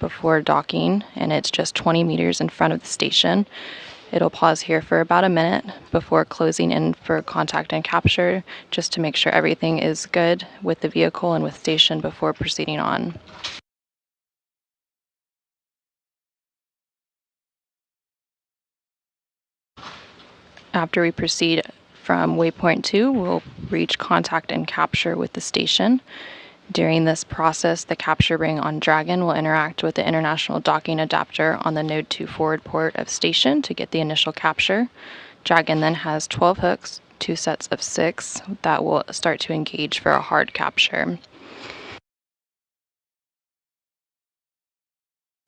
before docking, and it's just 20 meters in front of the station. It'll pause here for about a minute before closing in for contact and capture, just to make sure everything is good with the vehicle and with station before proceeding on. After we proceed from waypoint 2, we'll reach contact and capture with the station. During this process, the capture ring on Dragon will interact with the international docking adapter on the Node 2 forward port of station to get the initial capture. Dragon then has 12 hooks, 2 sets of 6, that will start to engage for a hard capture.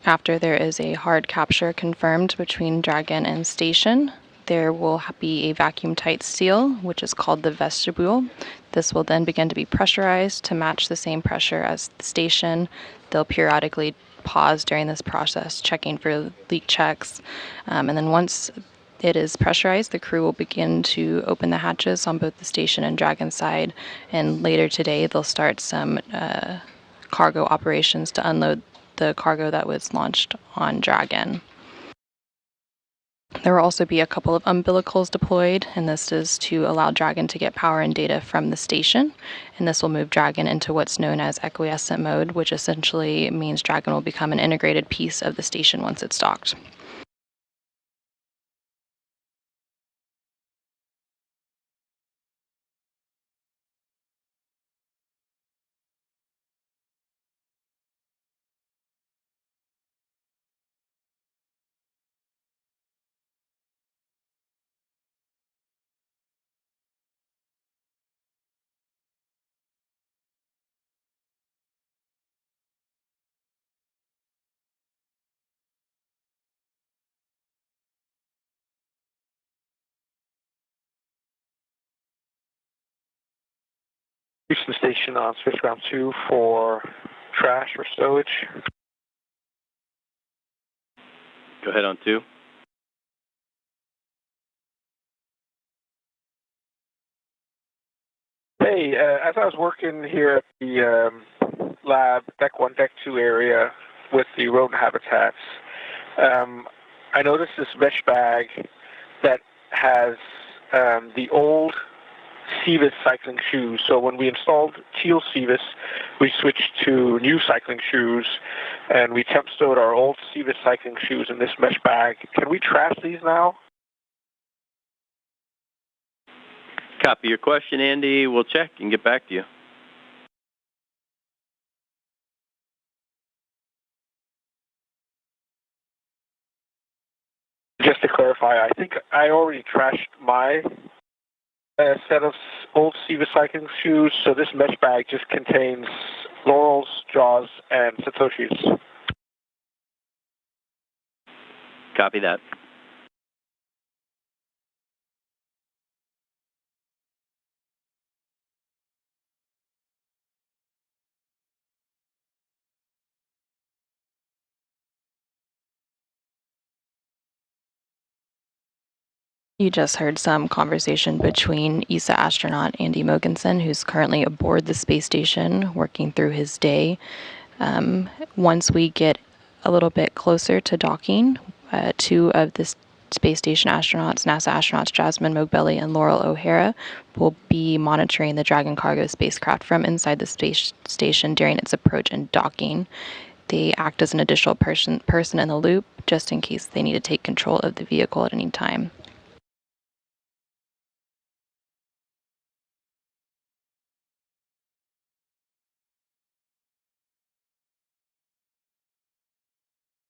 After there is a hard capture confirmed between Dragon and station, there will be a vacuum-tight seal, which is called the vestibule. This will then begin to be pressurized to match the same pressure as the station. They'll periodically pause during this process, checking for leak checks. And then once it is pressurized, the crew will begin to open the hatches on both the station and Dragon side. And later today, they'll start some cargo operations to unload the cargo that was launched on Dragon. There will also be a couple of umbilicals deployed, and this is to allow Dragon to get power and data from the station, and this will move Dragon into what's known as acquiescent mode, which essentially means Dragon will become an integrated piece of the station once it's docked. Reach the station on switch ground 2 for trash or stowage. Go ahead on 2. Hey, as I was working here at the lab, Deck 1, Deck 2 area with the rodent habitats, I noticed this mesh bag that has the old CVIS cycling shoes. So when we installed Teal CVIS, we switched to new cycling shoes, and we temp stowed our old CVIS cycling shoes in this mesh bag. Can we trash these now? Copy your question, Andy. We'll check and get back to you. Just to clarify, I think I already trashed my set of old CVIS cycling shoes, so this mesh bag just contains Laurel's, Jaws, and Satoshi's. Copy that. You just heard some conversation between ESA astronaut Andy Mogensen, who's currently aboard the space station working through his day. Once we get a little bit closer to docking, 2 of the space station astronauts, NASA astronauts Jasmine Mogbelli and Laurel O'Hara, will be monitoring the Dragon cargo spacecraft from inside the space station during its approach and docking. They act as an additional person in the loop, just in case they need to take control of the vehicle at any time.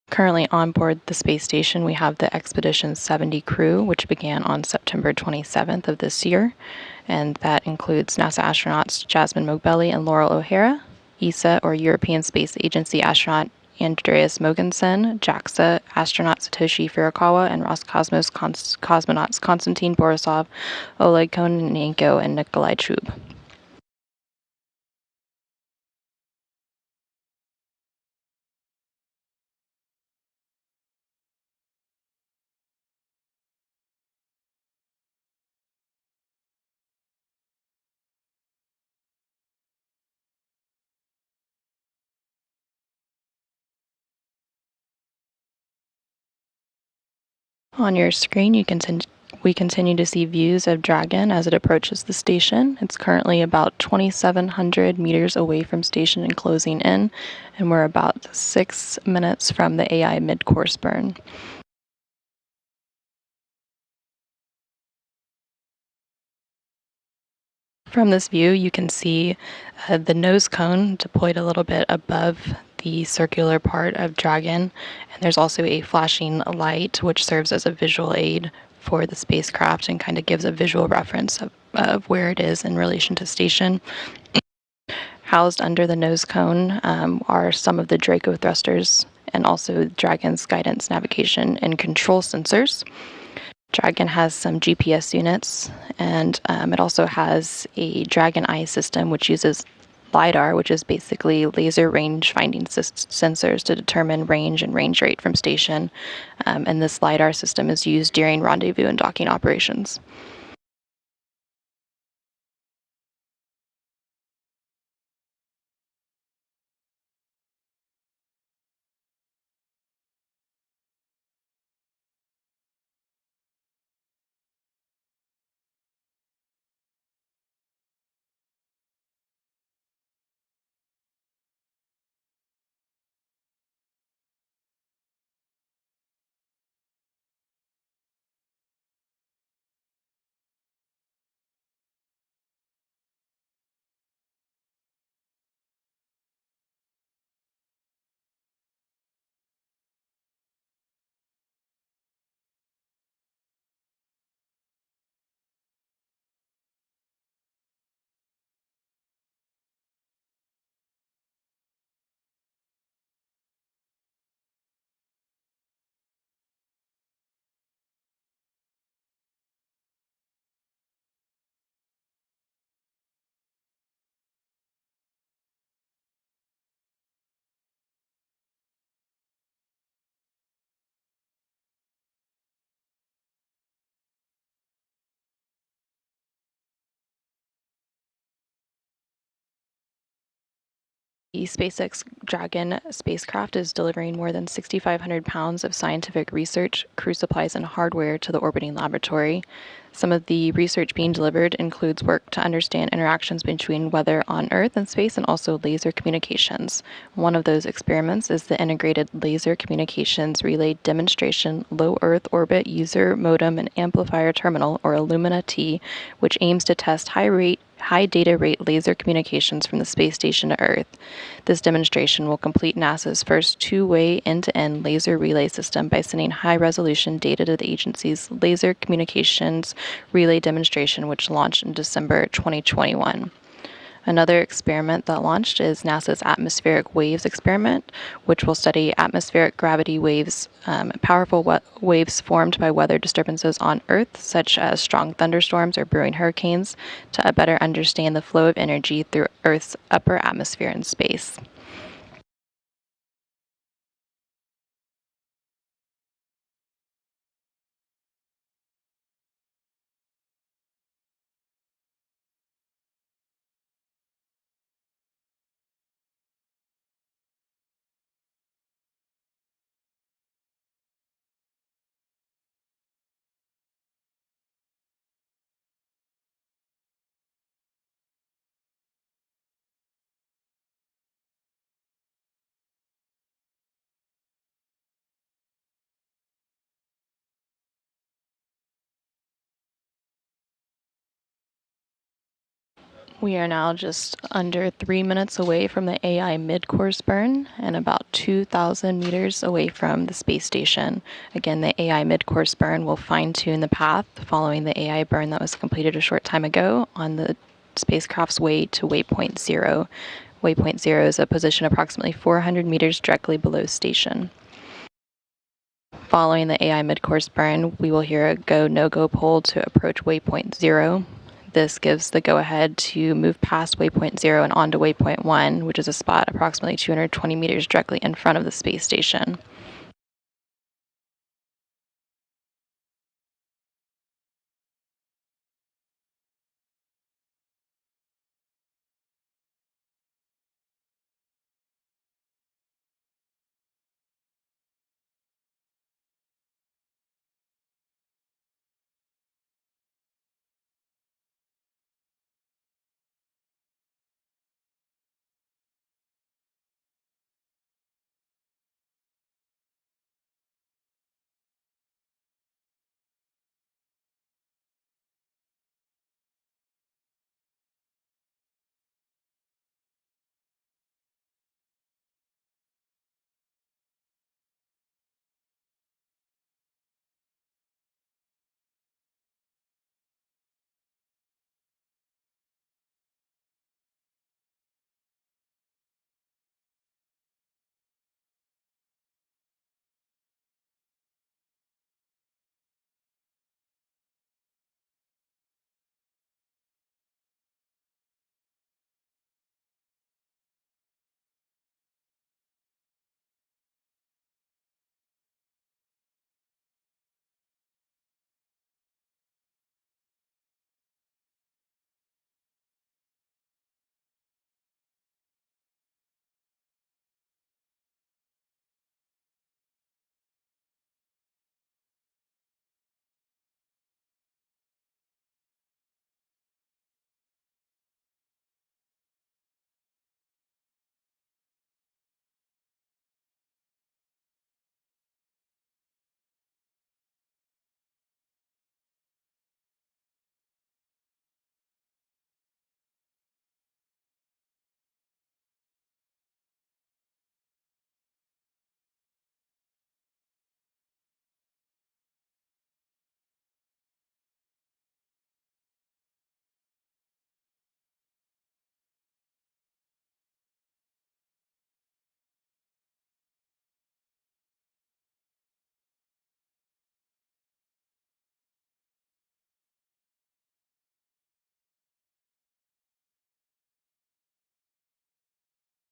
Currently on board the space station, we have the Expedition 70 crew, which began on September 27th of this year, and that includes NASA astronauts Jasmine Mogbelli and Laurel O'Hara, ESA or European Space Agency astronaut Andreas Mogensen, JAXA astronaut Satoshi Furukawa, and Roscosmos cosmonauts Konstantin Borisov, Oleg Kononenko, and Nikolai Chub. On your screen, we continue to see views of Dragon as it approaches the station. It's currently about 2,700 meters away from station and closing in, and we're about 6 minutes from the AI mid-course burn. From this view, you can see the nose cone deployed a little bit above the circular part of Dragon, and there's also a flashing light which serves as a visual aid for the spacecraft and kind of gives a visual reference of where it is in relation to station. Housed under the nose cone are some of the Draco thrusters and also Dragon's guidance, navigation, and control sensors. Dragon has some GPS units, and it also has a Dragon Eye system, which uses LiDAR, which is basically laser range finding sensors to determine range and range rate from station. And this LiDAR system is used during rendezvous and docking operations. The SpaceX Dragon spacecraft is delivering more than 6,500 pounds of scientific research, crew supplies, and hardware to the orbiting laboratory. Some of the research being delivered includes work to understand interactions between weather on Earth and space and also laser communications. One of those experiments is the Integrated Laser Communications Relay Demonstration Low Earth Orbit User Modem and Amplifier Terminal, or Illumina-T, which aims to test high data rate laser communications from the space station to Earth. This demonstration will complete NASA's first two-way end-to-end laser relay system by sending high-resolution data to the agency's Laser Communications Relay Demonstration, which launched in December 2021. Another experiment that launched is NASA's Atmospheric Waves experiment, which will study atmospheric gravity waves, powerful waves formed by weather disturbances on Earth, such as strong thunderstorms or brewing hurricanes, to better understand the flow of energy through Earth's upper atmosphere and space. We are now just under 3 minutes away from the AI mid-course burn and about 2,000 meters away from the space station. Again, the AI mid-course burn will fine-tune the path following the AI burn that was completed a short time ago on the spacecraft's way to waypoint 0. Waypoint 0 is a position approximately 400 meters directly below station. Following the AI mid-course burn, we will hear a go, no-go poll to approach waypoint 0. This gives the go-ahead to move past waypoint 0 and onto waypoint 1, which is a spot approximately 220 meters directly in front of the space station.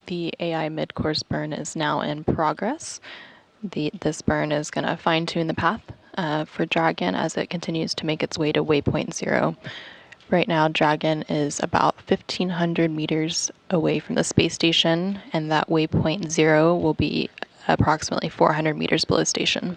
The AI mid-course burn is now in progress. This burn is going to fine-tune the path for Dragon as it continues to make its way to waypoint 0. Right now, Dragon is about 1,500 meters away from the space station, and that waypoint 0 will be approximately 400 meters below station.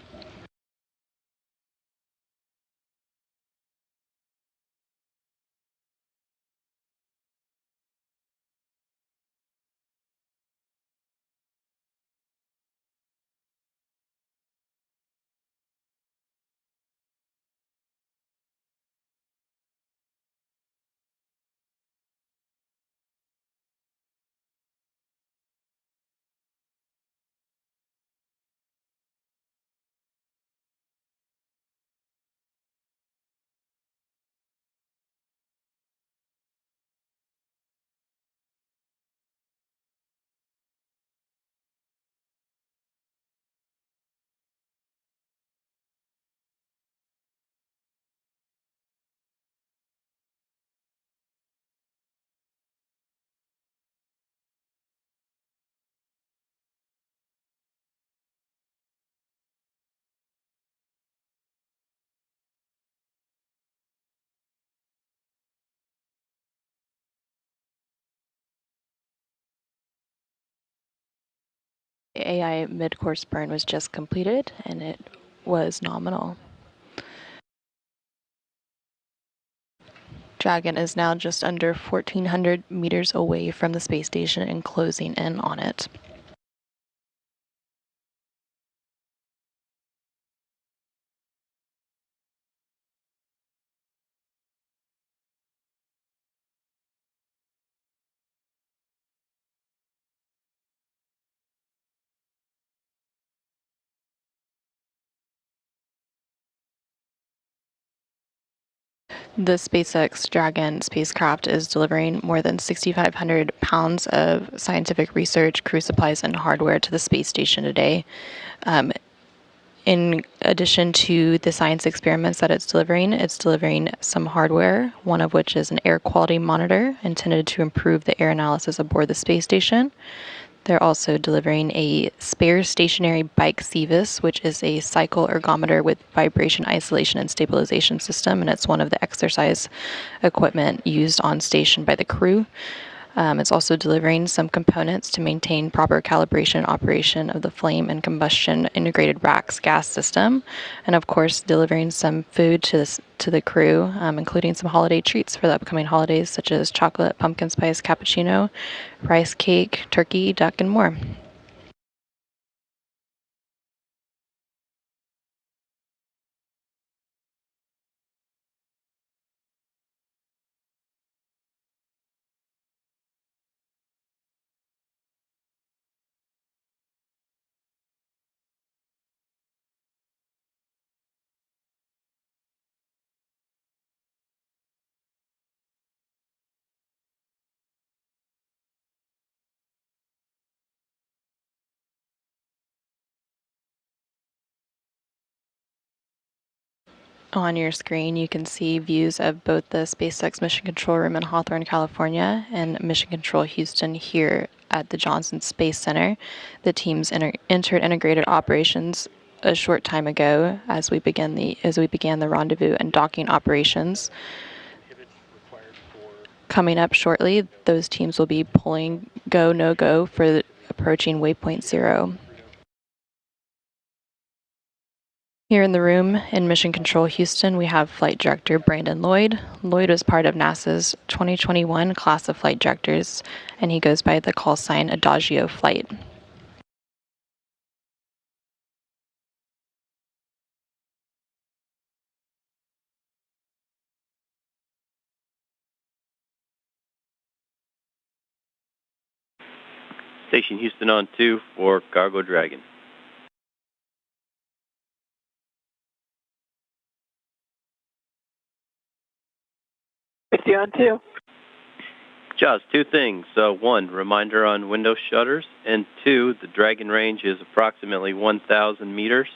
The AI mid-course burn was just completed, and it was nominal. Dragon is now just under 1,400 meters away from the space station and closing in on it. The SpaceX Dragon spacecraft is delivering more than 6,500 pounds of scientific research, crew supplies, and hardware to the space station today. In addition to the science experiments that it's delivering some hardware, one of which is an air quality monitor intended to improve the air analysis aboard the space station. They're also delivering a spare stationary bike CVIS, which is a cycle ergometer with vibration isolation and stabilization system, and it's one of the exercise equipment used on station by the crew. It's also delivering some components to maintain proper calibration and operation of the flame and combustion integrated RACS gas system, and of course delivering some food to the crew, including some holiday treats for the upcoming holidays, such as chocolate pumpkin spice cappuccino, rice cake, turkey, duck, and more. On your screen, you can see views of both the SpaceX Mission Control Room in Hawthorne, California, and Mission Control Houston here at the Johnson Space Center. The teams entered integrated operations a short time ago as we began the rendezvous and docking operations. Coming up shortly, those teams will be pulling go, no-go for approaching waypoint 0. Here in the room in Mission Control Houston, we have Flight Director Brandon Lloyd. Lloyd was part of NASA's 2021 class of flight directors, and he goes by the call sign Adagio Flight. Station Houston on 2 for Cargo Dragon. On 2. Jaws, two things. One, reminder on window shutters, and two, the Dragon range is approximately 1,000 meters.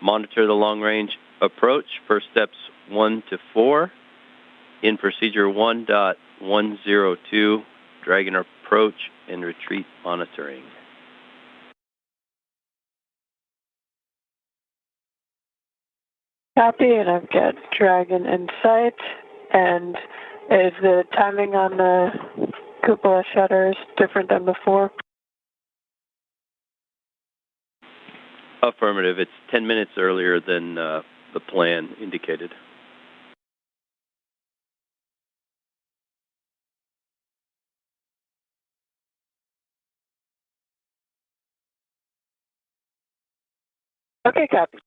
Monitor the long-range approach for steps 1 to 4. In procedure 1.102, Dragon approach and retreat monitoring. Copy, and I've got Dragon in sight. And is the timing on the cupola shutters different than before? Affirmative. It's 10 minutes earlier than the plan indicated. Okay, copy.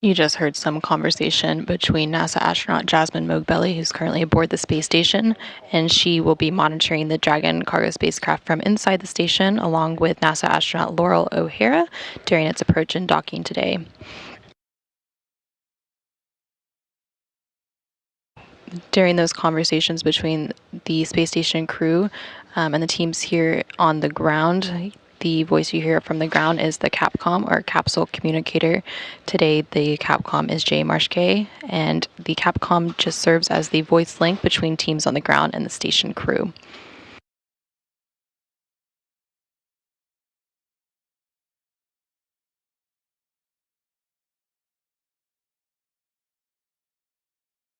You just heard some conversation between NASA astronaut Jasmine Mogbelli, who's currently aboard the space station, and she will be monitoring the Dragon cargo spacecraft from inside the station, along with NASA astronaut Laurel O'Hara during its approach and docking today. During those conversations between the space station crew and the teams here on the ground, the voice you hear from the ground is the Capcom, or capsule communicator. Today, the Capcom is Jay Marshke, and the Capcom just serves as the voice link between teams on the ground and the station crew.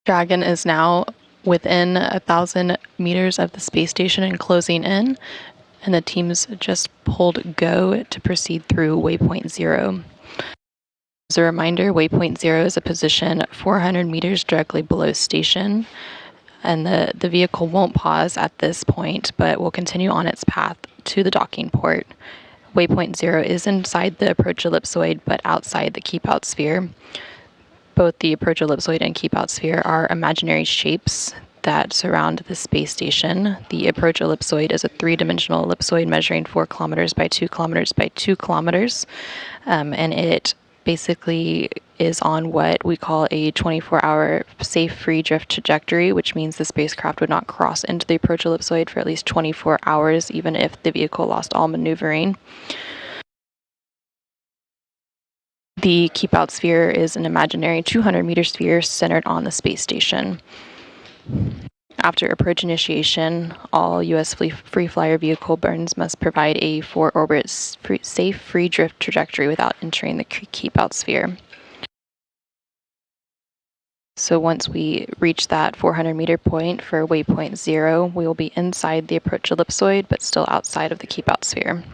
Dragon is now within 1,000 meters of the space station and closing in, and the teams just pulled go to proceed through waypoint 0. As a reminder, waypoint 0 is a position 400 meters directly below station, and the vehicle won't pause at this point, but will continue on its path to the docking port. Waypoint 0 is inside the approach ellipsoid, but outside the keep-out sphere. Both the approach ellipsoid and keep-out sphere are imaginary shapes that surround the space station. The approach ellipsoid is a three-dimensional ellipsoid measuring 4 kilometers by 2 kilometers by 2 kilometers, and it basically is on what we call a 24-hour safe free drift trajectory, which means the spacecraft would not cross into the approach ellipsoid for at least 24 hours, even if the vehicle lost all maneuvering. The keep-out sphere is an imaginary 200-meter sphere centered on the space station. After approach initiation, all U.S. free flyer vehicle burns must provide a 4-orbit safe free drift trajectory without entering the keep-out sphere. So once we reach that 400-meter point for waypoint 0, we will be inside the approach ellipsoid, but still outside of the keep-out sphere.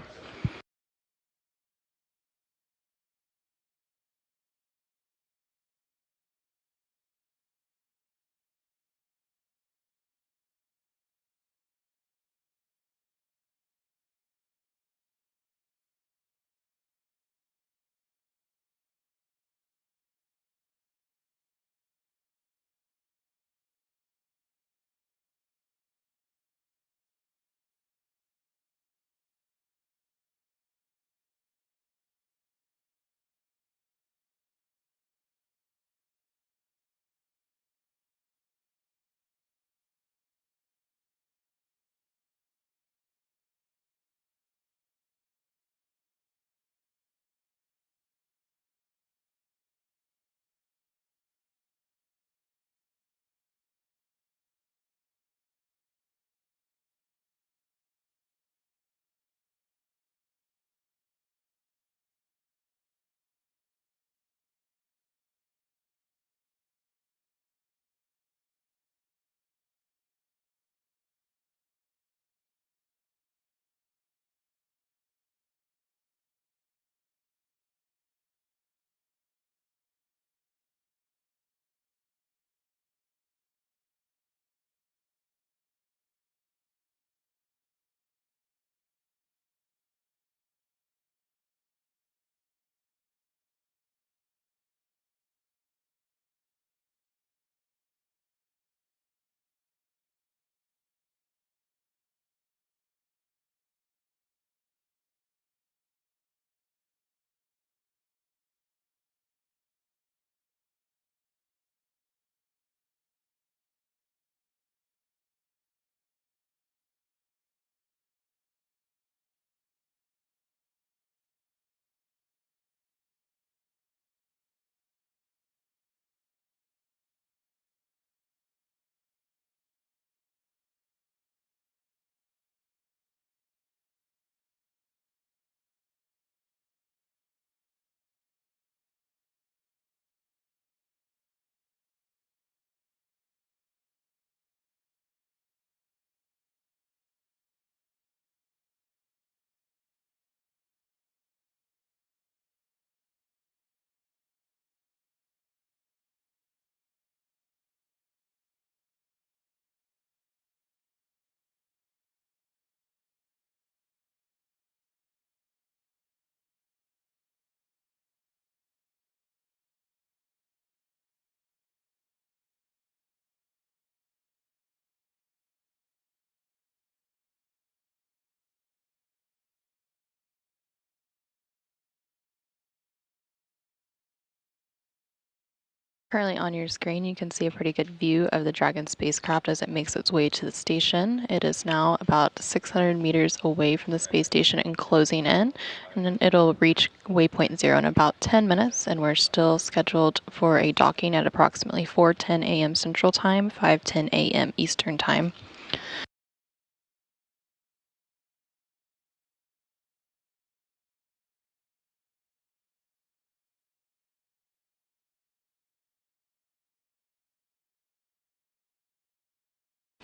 Currently on your screen, you can see a pretty good view of the Dragon spacecraft as it makes its way to the station. It is now about 600 meters away from the space station and closing in, and then it'll reach waypoint 0 in about 10 minutes, and we're still scheduled for a docking at approximately 4:10 a.m. Central Time, 5:10 a.m. Eastern Time.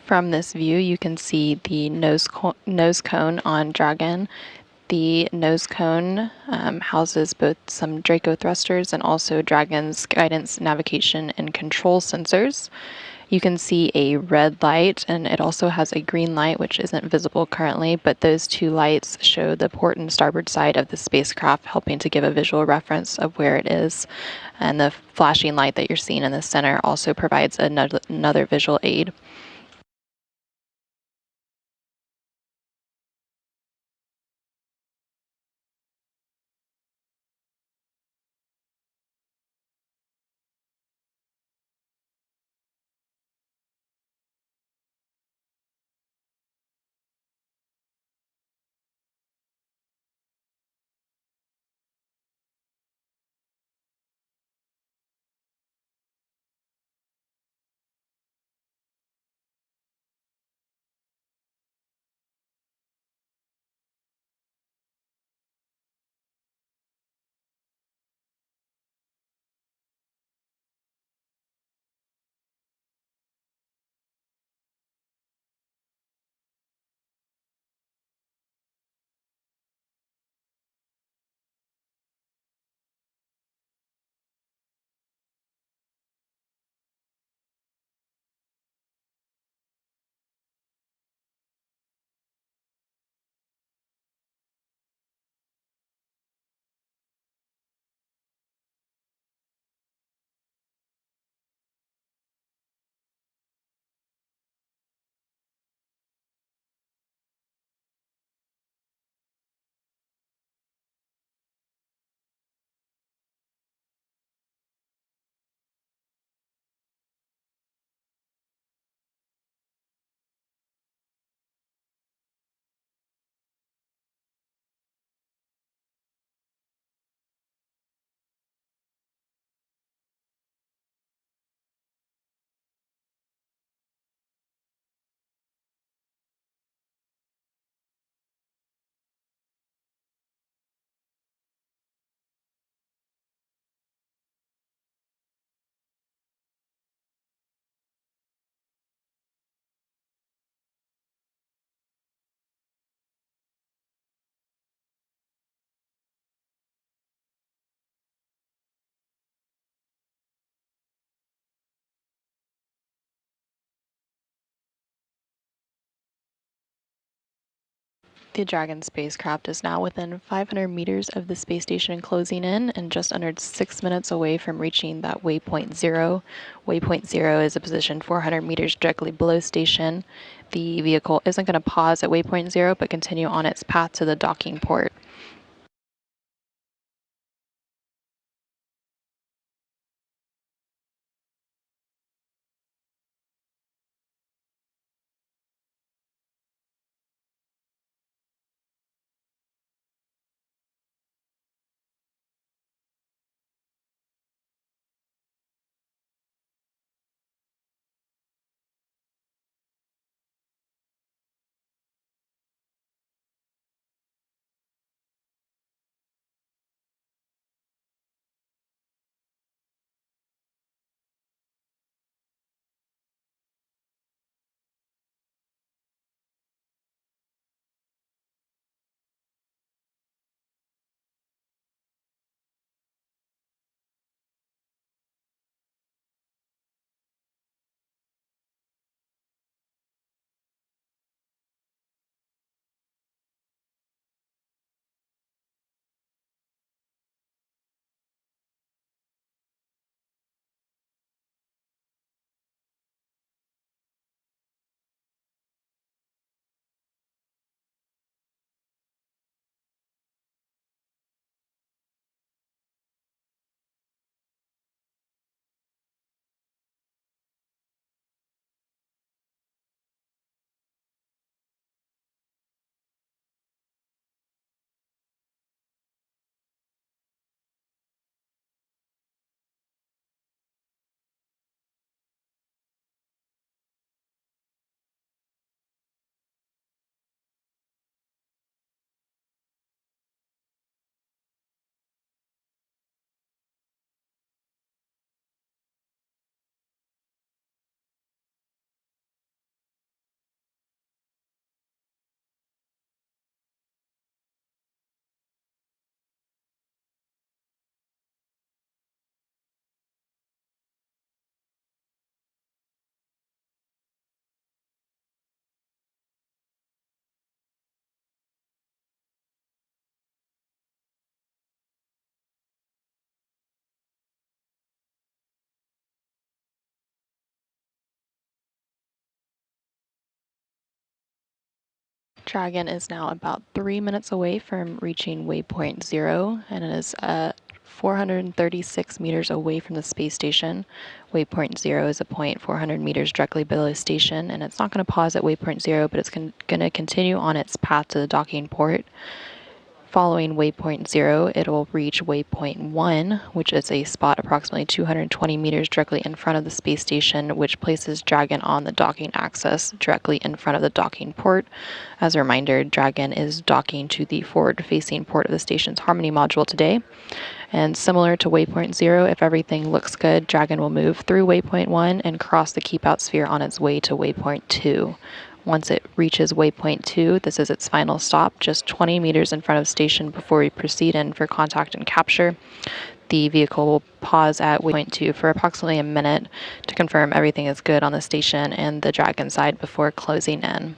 From this view, you can see the nose cone on Dragon. The nose cone houses both some Draco thrusters and also Dragon's guidance, navigation, and control sensors. You can see a red light, and it also has a green light, which isn't visible currently, but those two lights show the port and starboard side of the spacecraft, helping to give a visual reference of where it is. And the flashing light that you're seeing in the center also provides another visual aid. The Dragon spacecraft is now within 500 meters of the space station closing in and just under 6 minutes away from reaching that waypoint 0. Waypoint 0 is a position 400 meters directly below station. The vehicle isn't going to pause at waypoint 0 but continue on its path to the docking port. Dragon is now about 3 minutes away from reaching waypoint 0, and it is 436 meters away from the space station. Waypoint 0 is a point 400 meters directly below the station, and it's not going to pause at waypoint 0, but it's going to continue on its path to the docking port. Following waypoint 0, it will reach waypoint 1, which is a spot approximately 220 meters directly in front of the space station, which places Dragon on the docking axis directly in front of the docking port. As a reminder, Dragon is docking to the forward-facing port of the station's Harmony module today. And similar to waypoint 0, if everything looks good, Dragon will move through waypoint 1 and cross the keep-out sphere on its way to waypoint 2. Once it reaches waypoint 2, this is its final stop, just 20 meters in front of the station before we proceed in for contact and capture. The vehicle will pause at waypoint 2 for approximately a minute to confirm everything is good on the station and the Dragon side before closing in.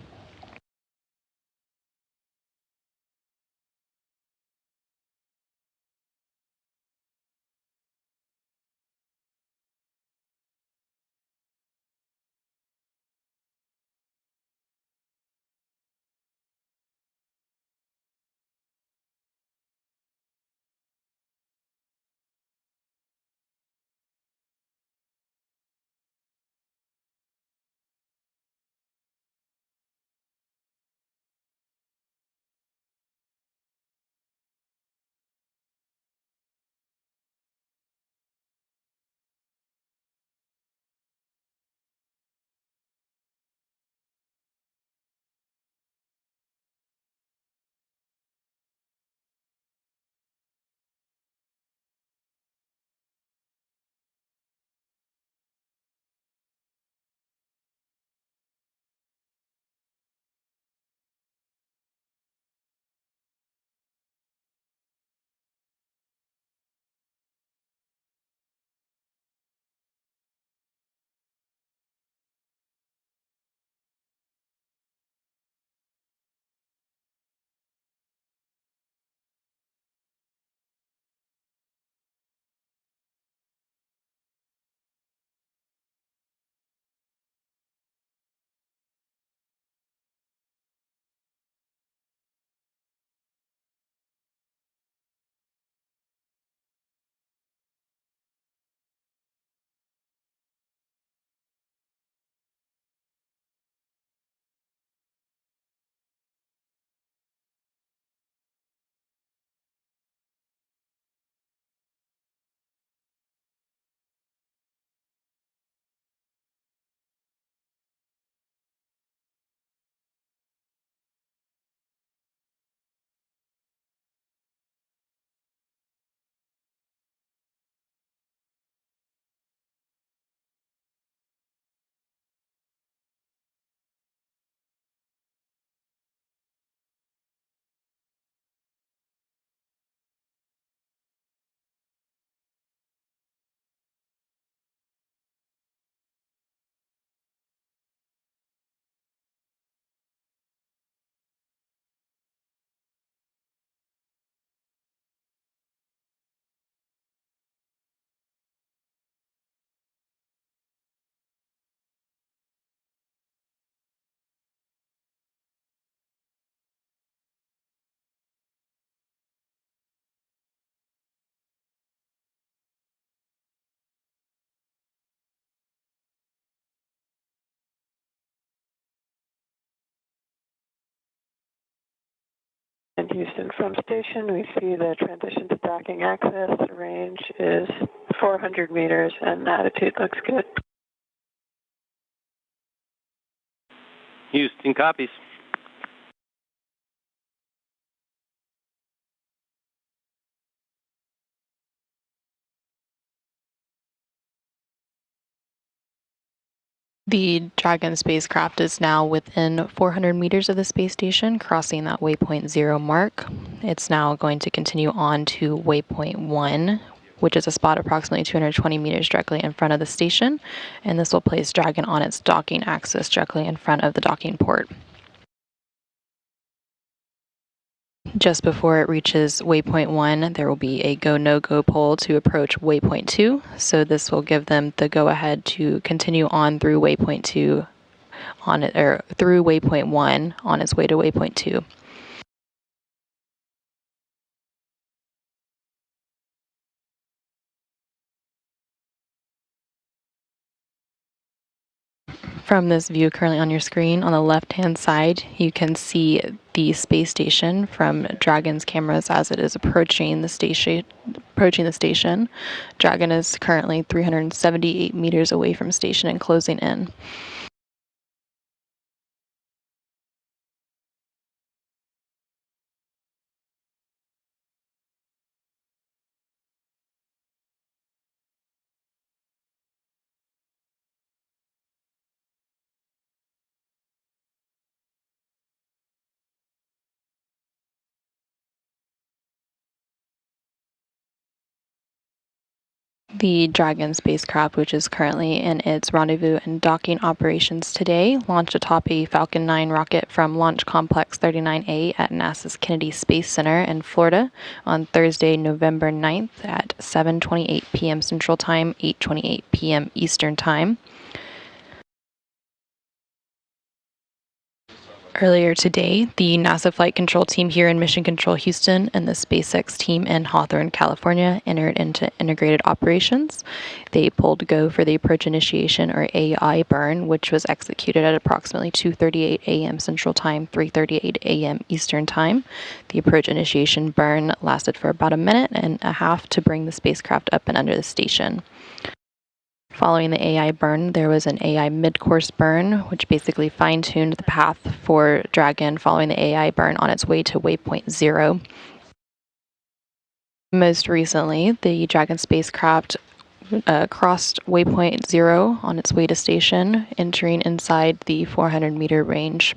In Houston from station, we see the transition to docking access. The range is 400 meters and attitude looks good. Houston copies. The Dragon spacecraft is now within 400 meters of the space station, crossing that waypoint 0 mark. It's now going to continue on to waypoint 1, which is a spot approximately 220 meters directly in front of the station, and this will place Dragon on its docking axis directly in front of the docking port. Just before it reaches waypoint 1, there will be a go-no-go poll to approach waypoint 2, so this will give them the go-ahead to continue on through waypoint 2 on it, or through waypoint 1 on its way to waypoint 2. From this view currently on your screen, on the left-hand side, you can see the space station from Dragon's cameras as it is approaching the station. Dragon is currently 378 meters away from station and closing in. The Dragon spacecraft, which is currently in its rendezvous and docking operations today, launched atop a Falcon 9 rocket from Launch Complex 39A at NASA's Kennedy Space Center in Florida on Thursday, November 9th at 7:28 p.m. Central Time, 8:28 p.m. Eastern Time. Earlier today, the NASA Flight Control team here in Mission Control Houston and the SpaceX team in Hawthorne, California entered into integrated operations. They pulled go for the approach initiation, or AI burn, which was executed at approximately 2:38 a.m. Central Time, 3:38 a.m. Eastern Time. The approach initiation burn lasted for about a minute and a half to bring the spacecraft up and under the station. Following the AI burn, there was an AI mid-course burn, which basically fine-tuned the path for Dragon following the AI burn on its way to waypoint 0. Most recently, the Dragon spacecraft crossed waypoint 0 on its way to station, entering inside the 400-meter range.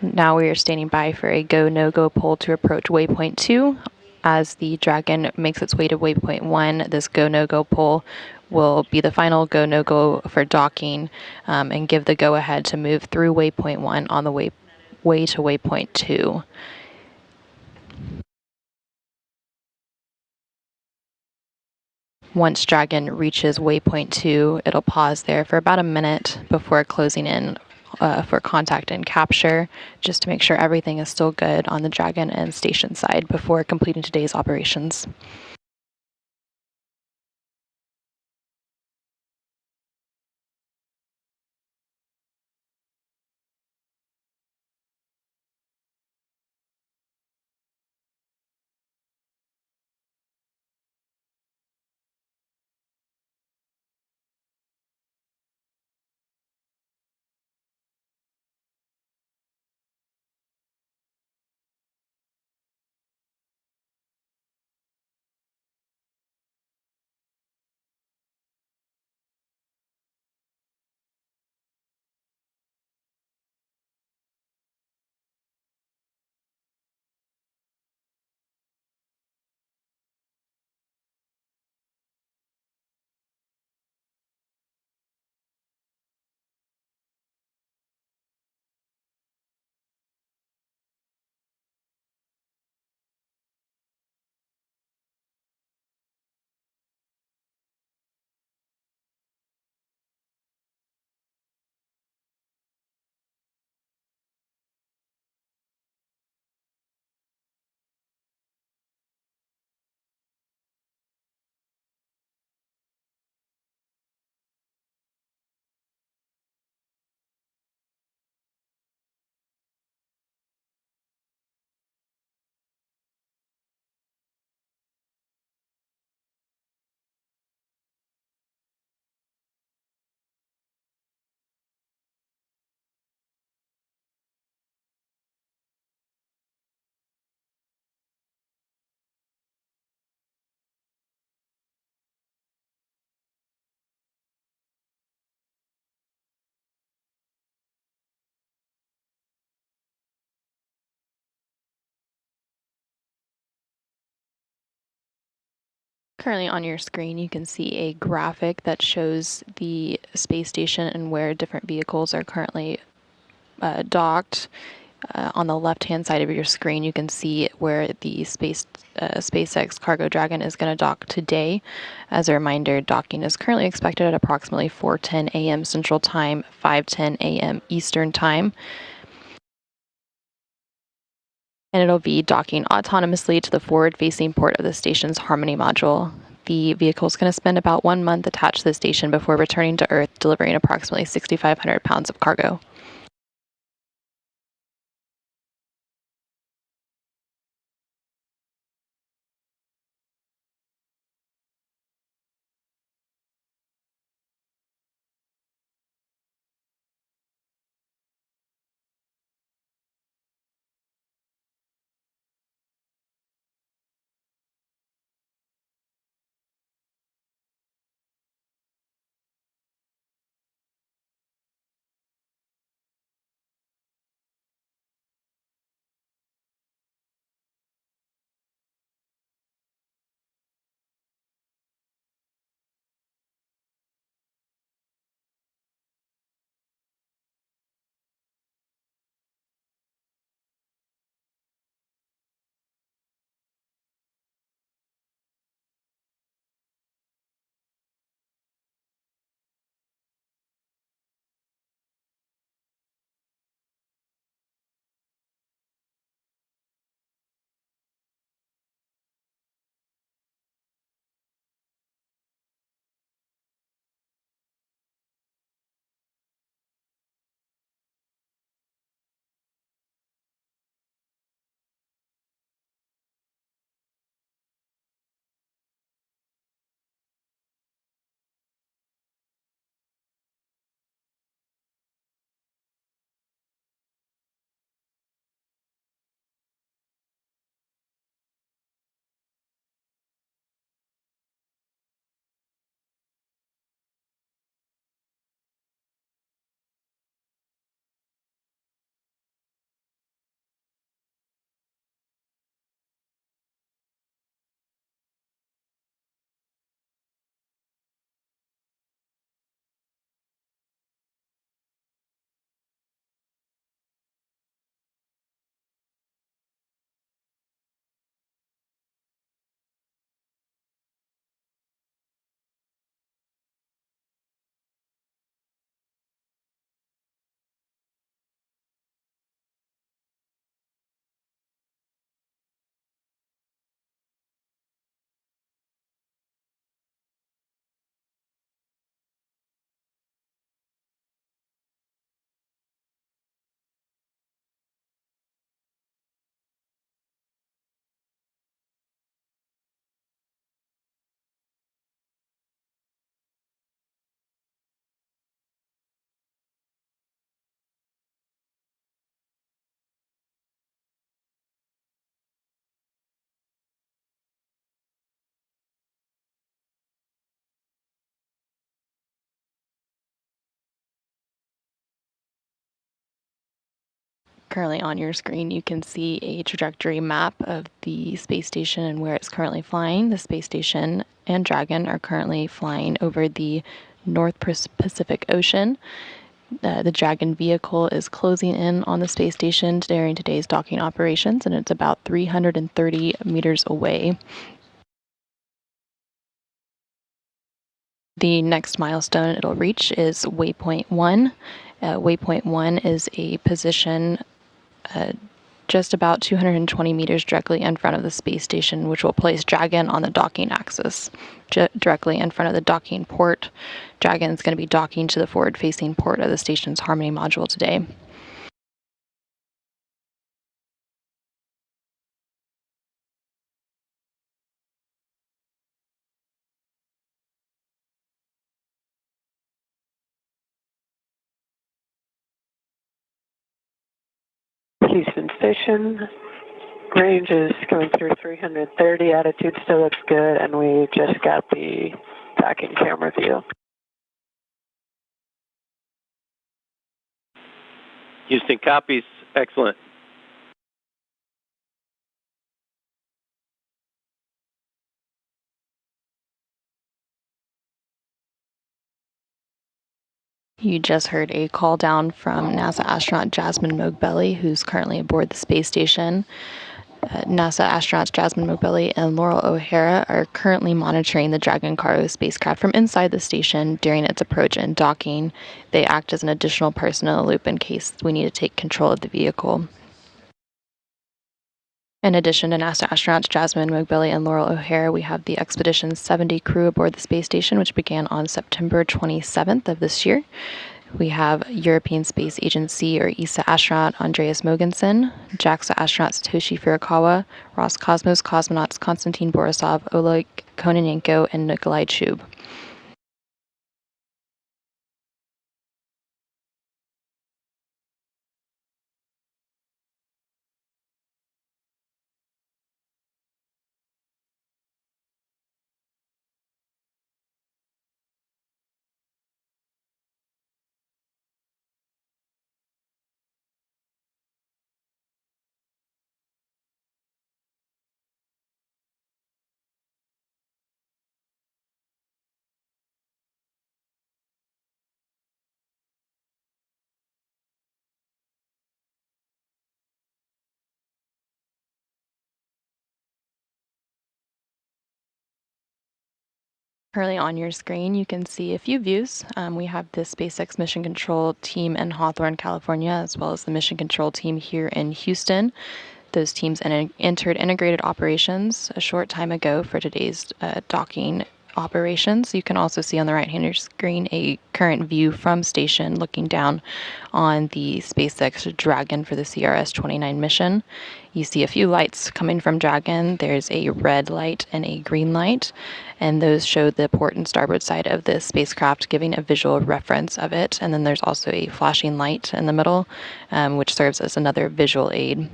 Now we are standing by for a go-no-go poll to approach waypoint 2. As the Dragon makes its way to waypoint 1, this go-no-go poll will be the final go-no-go for docking and give the go-ahead to move through waypoint 1 on the way to waypoint 2. Once Dragon reaches waypoint 2, it'll pause there for about a minute before closing in for contact and capture, just to make sure everything is still good on the Dragon and station side before completing today's operations. Currently on your screen, you can see a graphic that shows the space station and where different vehicles are currently docked. On the left-hand side of your screen, you can see where the SpaceX Cargo Dragon is going to dock today. As a reminder, docking is currently expected at approximately 4:10 a.m. Central Time, 5:10 a.m. Eastern Time. And it'll be docking autonomously to the forward-facing port of the station's Harmony module. The vehicle is going to spend about 1 month attached to the station before returning to Earth, delivering approximately 6,500 pounds of cargo. Currently on your screen, you can see a trajectory map of the space station and where it's currently flying. The space station and Dragon are currently flying over the North Pacific Ocean. The Dragon vehicle is closing in on the space station during today's docking operations, and it's about 330 meters away. The next milestone it'll reach is Waypoint 1. Waypoint 1 is a position just about 220 meters directly in front of the space station, which will place Dragon on the docking axis. Directly in front of the docking port, Dragon is going to be docking to the forward-facing port of the station's Harmony module today. Houston Station. Range is coming through 330. Attitude still looks good, and we just got the docking camera view. Houston copies. Excellent. You just heard a call down from NASA astronaut Jasmine Mogbelli, who's currently aboard the space station. NASA astronauts Jasmine Mogbelli and Laurel O'Hara are currently monitoring the Dragon cargo spacecraft from inside the station during its approach and docking. They act as an additional person in the loop in case we need to take control of the vehicle. In addition to NASA astronauts Jasmine Mogbelli and Laurel O'Hara, we have the Expedition 70 crew aboard the space station, which began on September 27th of this year. We have European Space Agency or ESA astronaut Andreas Mogensen, JAXA astronauts Satoshi Furukawa, Roscosmos cosmonauts Konstantin Borisov, Oleg Kononenko, and Nikolai Chub. Currently on your screen, you can see a few views. We have the SpaceX Mission Control team in Hawthorne, California, as well as the Mission Control team here in Houston. Those teams entered integrated operations a short time ago for today's docking operations. You can also see on the right-hand of your screen a current view from station looking down on the SpaceX Dragon for the CRS-29 mission. You see a few lights coming from Dragon. There's a red light and a green light, and those show the port and starboard side of the spacecraft, giving a visual reference of it. And then there's also a flashing light in the middle, which serves as another visual aid.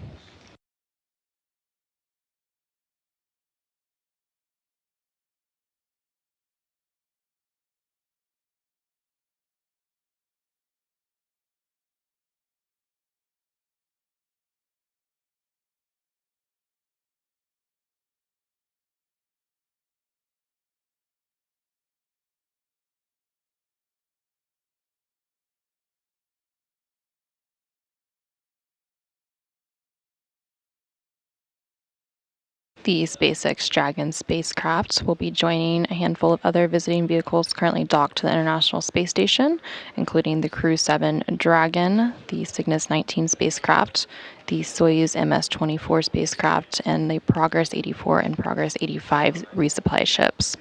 The SpaceX Dragon spacecraft will be joining a handful of other visiting vehicles currently docked to the International Space Station, including the Crew 7 Dragon, the Cygnus 19 spacecraft, the Soyuz MS-24 spacecraft, and the Progress 84 and Progress 85 resupply ships.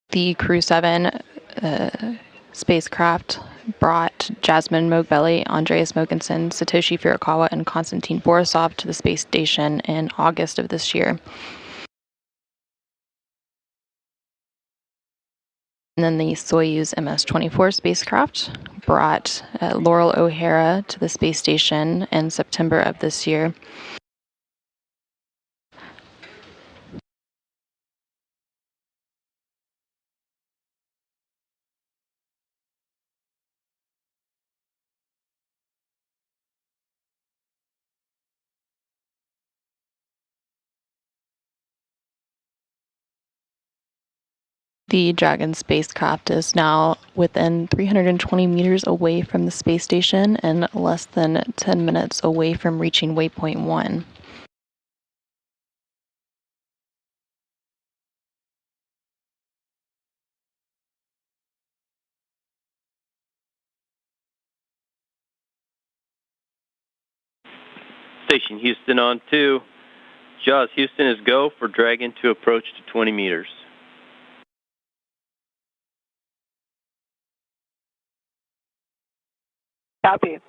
The Crew 7 spacecraft brought Jasmine Mogbelli, Andreas Mogensen, Satoshi Furukawa, and Konstantin Borisov to the space station in August of this year. And then the Soyuz MS-24 spacecraft brought Laurel O'Hara to the space station in September of this year. The Dragon spacecraft is now within 320 meters away from the space station and less than 10 minutes away from reaching waypoint 1. Station Houston on 2. Jaws Houston is go for Dragon to approach to 20 meters. Copy.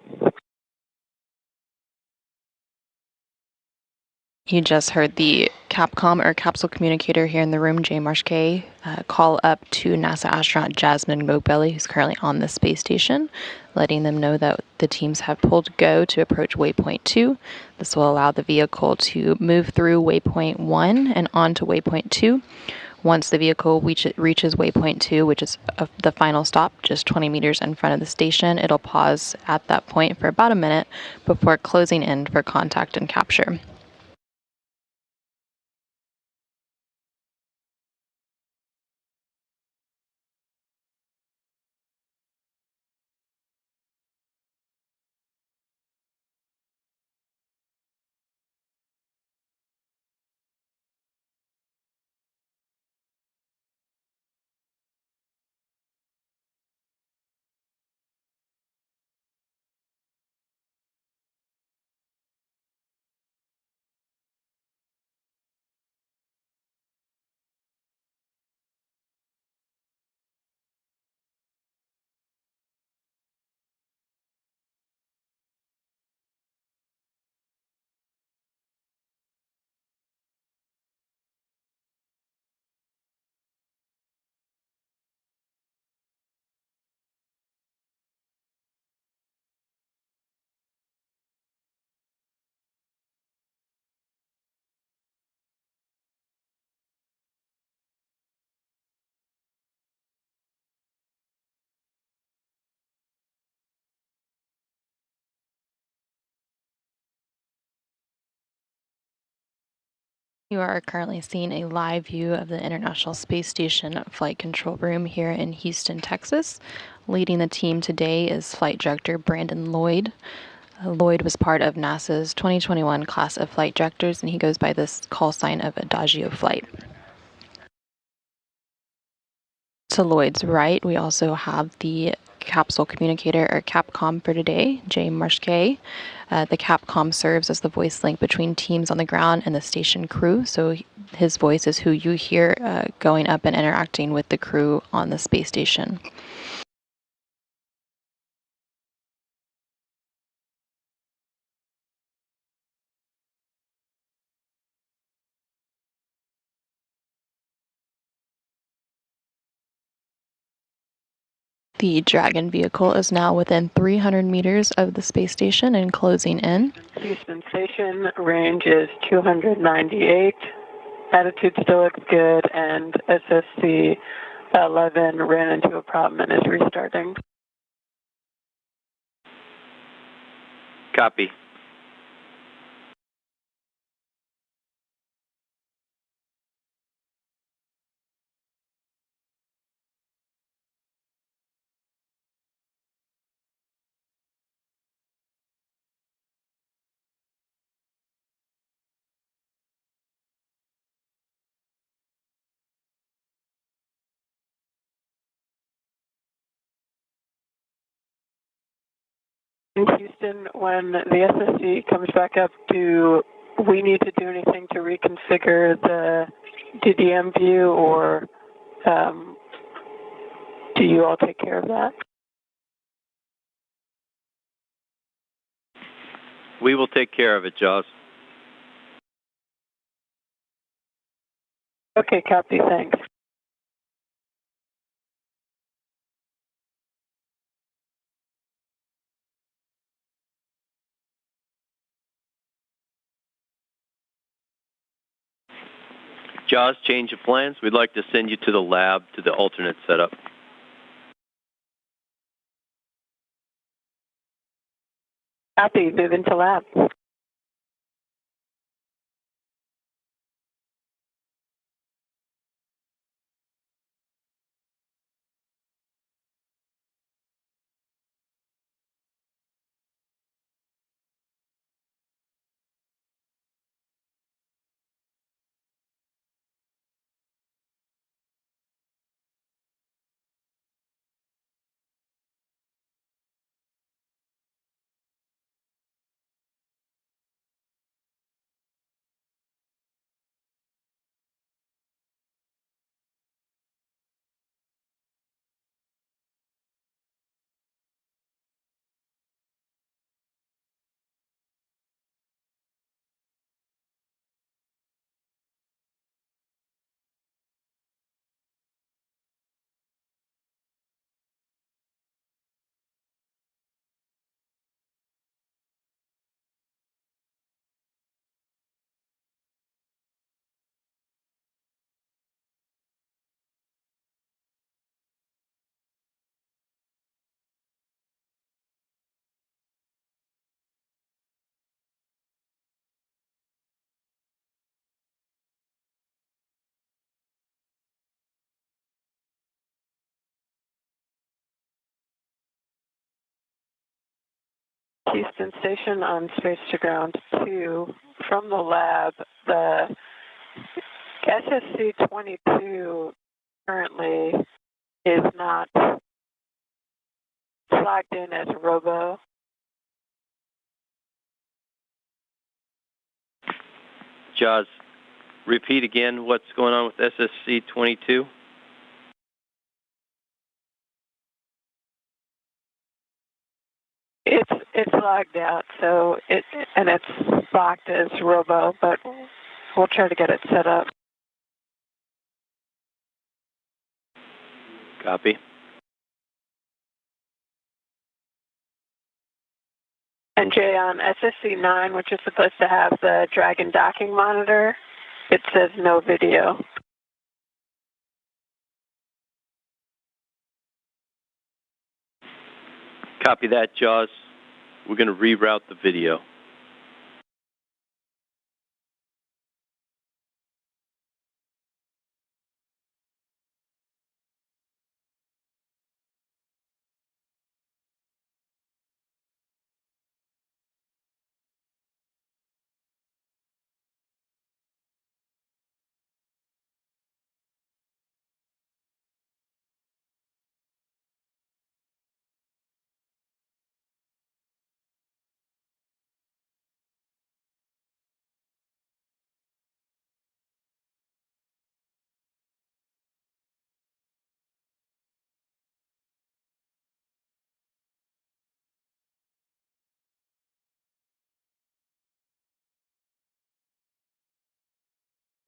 You just heard the Capcom or capsule communicator here in the room, Jay Marshkay, call up to NASA astronaut Jasmine Mogbelli, who's currently on the space station, letting them know that the teams have pulled go to approach waypoint 2. This will allow the vehicle to move through waypoint 1 and onto waypoint 2. Once the vehicle reaches waypoint 2, which is the final stop, just 20 meters in front of the station, it'll pause at that point for about a minute before closing in for contact and capture. You are currently seeing a live view of the International Space Station Flight Control Room here in Houston, Texas. Leading the team today is Flight Director Brandon Lloyd. Lloyd was part of NASA's 2021 class of flight directors, and he goes by this call sign of Adagio Flight. To Lloyd's right, we also have the capsule communicator, or CAPCOM, for today, Jay Marshke. The CAPCOM serves as the voice link between teams on the ground and the station crew, so his voice is who you hear going up and interacting with the crew on the space station. The Dragon vehicle is now within 300 meters of the space station and closing in. Houston Station, range is 298. Attitude still looks good, and SSC 11 ran into a problem and is restarting. Copy. In Houston, when the SSC comes back up, do we need to do anything to reconfigure the DDM view, or do you all take care of that? We will take care of it, Jaws. Okay, copy, thanks. Jaws, change of plans. We'd like to send you to the lab to the alternate setup. Copy, move into lab. Houston Station on Space to Ground 2. From the lab, the SSC-22 currently is not logged in as robo. Jaws, repeat again what's going on with SSC-22. It's logged out, so it's locked as robo, but we'll try to get it set up. Copy. And Jay, on SSC-9, which is supposed to have the Dragon docking monitor, it says no video. Copy that, Jaws. We're going to reroute the video.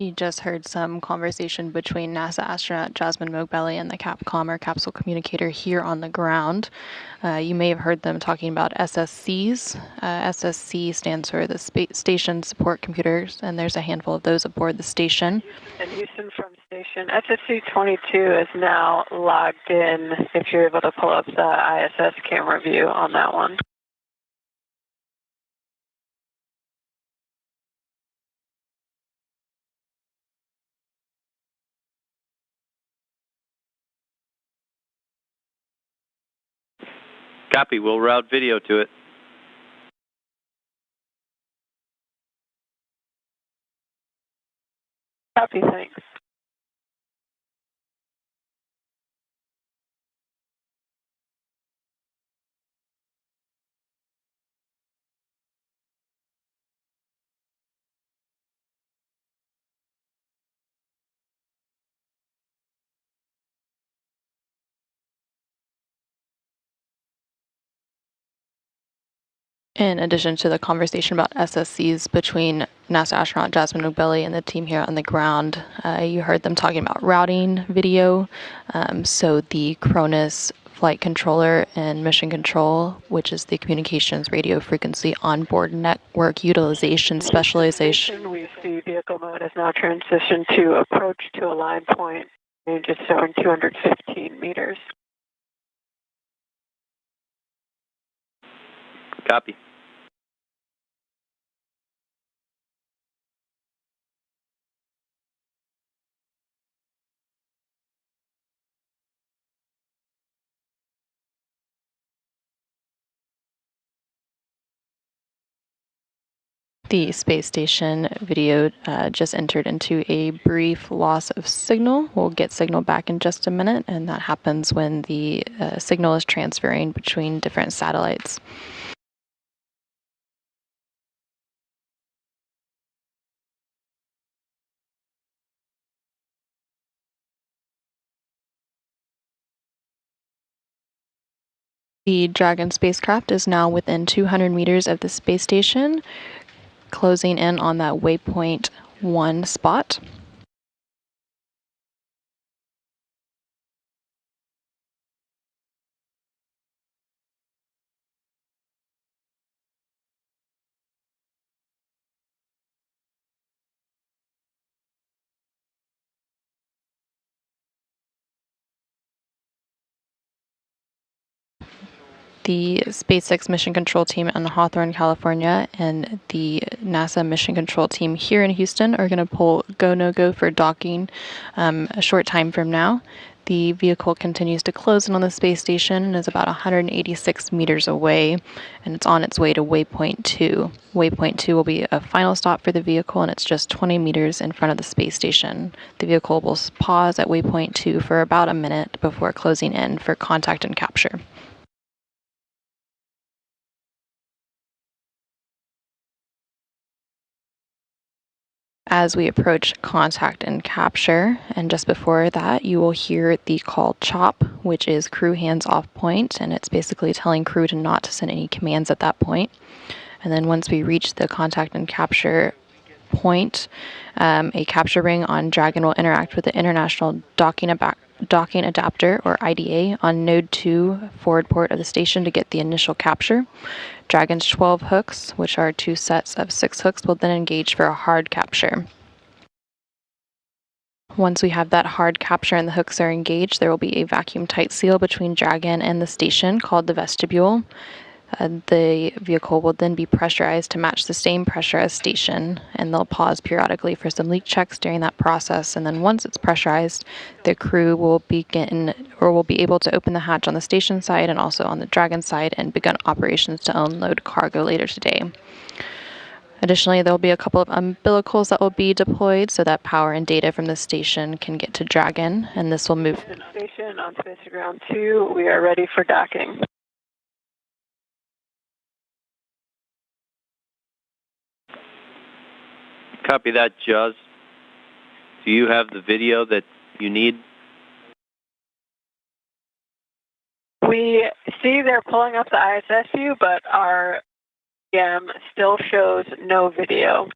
You just heard some conversation between NASA astronaut Jasmine Mogbelli and the Capcom, or capsule communicator, here on the ground. You may have heard them talking about SSCs. SSC stands for the Station Support Computers, and there's a handful of those aboard the station. And Houston from station, SSC 22 is now logged in, if you're able to pull up the ISS camera view on that one. Copy. We'll route video to it. Copy, thanks. In addition to the conversation about SSCs between NASA astronaut Jasmine Mogbelli and the team here on the ground, you heard them talking about routing video. So the Cronus flight controller and mission control, which is the communications radio frequency onboard network utilization specialization. We see vehicle mode has now transitioned to approach to align point, range is showing 215 meters. Copy. The space station video just entered into a brief loss of signal. We'll get signal back in just a minute, and that happens when the signal is transferring between different satellites. The Dragon spacecraft is now within 200 meters of the space station, closing in on that waypoint 1 spot. The SpaceX mission control team in Hawthorne, California, and the NASA mission control team here in Houston are going to pull go, no go for docking a short time from now. The vehicle continues to close in on the space station and is about 186 meters away, and it's on its way to waypoint 2. Waypoint 2 will be a final stop for the vehicle, and it's just 20 meters in front of the space station. The vehicle will pause at waypoint 2 for about a minute before closing in for contact and capture. As we approach contact and capture, and just before that, you will hear the call CHOP, which is crew hands off point, and it's basically telling crew to not send any commands at that point. And then once we reach the contact and capture point, a capture ring on Dragon will interact with the International Docking Adapter, or IDA, on node 2 forward port of the station to get the initial capture. Dragon's 12 hooks, which are 2 sets of 6 hooks, will then engage for a hard capture. Once we have that hard capture and the hooks are engaged, there will be a vacuum tight seal between Dragon and the station called the vestibule. The vehicle will then be pressurized to match the same pressure as station, and they'll pause periodically for some leak checks during that process. And then once it's pressurized, the crew will be able to open the hatch on the station side and also on the Dragon side and begin operations to unload cargo later today. Additionally, there will be a couple of umbilicals that will be deployed so that power and data from the station can get to Dragon, and this will move. Station on Space to Ground 2, we are ready for docking. Copy that, Juz. Do you have the video that you need? We see they're pulling up the ISS view, but our EM still shows no video.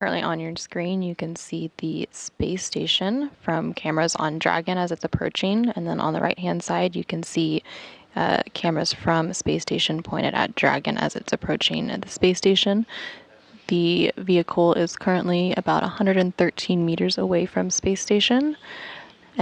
Currently on your screen, you can see the space station from cameras on Dragon as it's approaching, and then on the right-hand side, you can see cameras from space station pointed at Dragon as it's approaching the space station. The vehicle is currently about 113 meters away from space station,